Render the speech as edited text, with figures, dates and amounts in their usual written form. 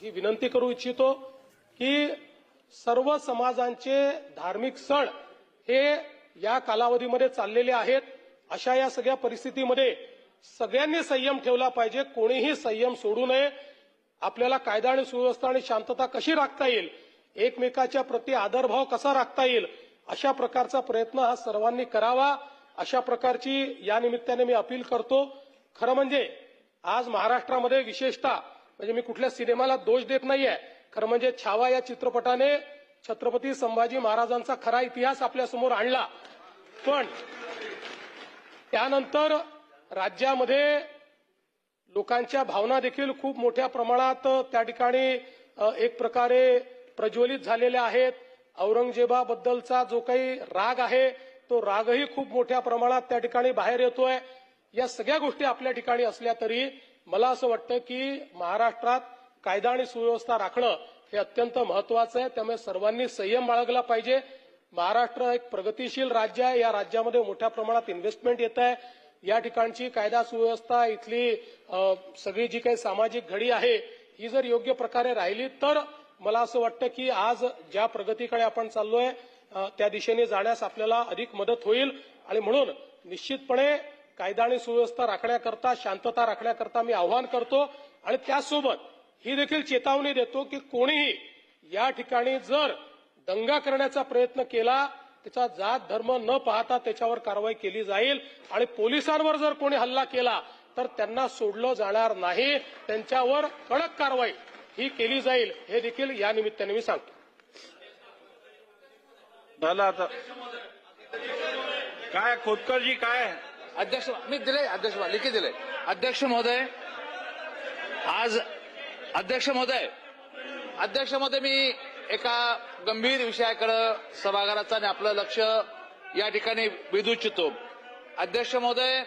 ही विनंती करू इच्छितो की सर्व समाजांचे धार्मिक सण हे या कालावधीमध्ये चाललेले आहेत. अशा या सगळ्या परिस्थितीमध्ये सगळ्यांनी संयम ठेवला पाहिजे. कोणीही संयम सोडू नये. आपल्याला कायदा आणि सुव्यवस्था आणि शांतता कशी राखता येईल, एकमेकाच्या प्रति आदरभाव कसा राखता येईल, अशा प्रकारचा प्रयत्न हा सर्वांनी करावा. अशा प्रकारची या निमित्ताने मी अपील करतो. खरं म्हणजे आज महाराष्ट्रामध्ये विशेषतः म्हणजे मी कुठल्या सिनेमाला दोष देत नाहीये, खरं म्हणजे छावा या चित्रपटाने छत्रपती संभाजी महाराजांचा खरा इतिहास आपल्या समोर आणला. पण त्यानंतर राज्यामध्ये लोकांच्या भावना देखील खूप मोठ्या प्रमाणात त्या ठिकाणी एक प्रकारे प्रज्वलित झालेल्या आहेत. औरंगजेबाबद्दलचा जो काही राग आहे तो रागही खूप मोठ्या प्रमाणात त्या ठिकाणी बाहेर येतोय. या सगळ्या गोष्टी आपल्या ठिकाणी असल्या तरी मला असं वाटतं की महाराष्ट्रात कायदा आणि सुव्यवस्था राखणं हे अत्यंत महत्वाचं आहे. त्यामुळे सर्वांनी संयम बाळगला पाहिजे. महाराष्ट्र एक प्रगतिशील राज्य आहे. या राज्यामध्ये मोठ्या प्रमाणात इन्व्हेस्टमेंट येत आहे. या ठिकाणची कायदा सुव्यवस्था, इथली सगळी जी काही सामाजिक घडी आहे ही जर योग्य प्रकारे राहिली तर मला असं वाटतं की आज ज्या प्रगतीकडे आपण चाललोय त्या दिशेने जाण्यास आपल्याला अधिक मदत होईल. आणि म्हणून निश्चितपणे कायदा आणि सुव्यवस्था राखण्याकरता, शांतता राखण्याकरता मी आवाहन करतो. आणि त्यासोबत ही देखील चेतावणी देतो की कोणीही या ठिकाणी जर दंगा करण्याचा प्रयत्न केला, त्याचा जात धर्म न पाहता त्याच्यावर कारवाई केली जाईल. आणि पोलिसांवर जर कोणी हल्ला केला तर त्यांना सोडलं जाणार नाही. त्यांच्यावर कडक कारवाई ही केली जाईल, हे देखील या निमित्ताने मी सांगतो. झालं आता काय खोतकरजी काय अध्यक्ष मी दिले, अध्यक्ष लिखित दिले. अध्यक्ष महोदय मी एका गंभीर विषयाकडे सभागृहाचं आणि आपलं लक्ष या ठिकाणी वेधू इच्छितो. अध्यक्ष महोदय,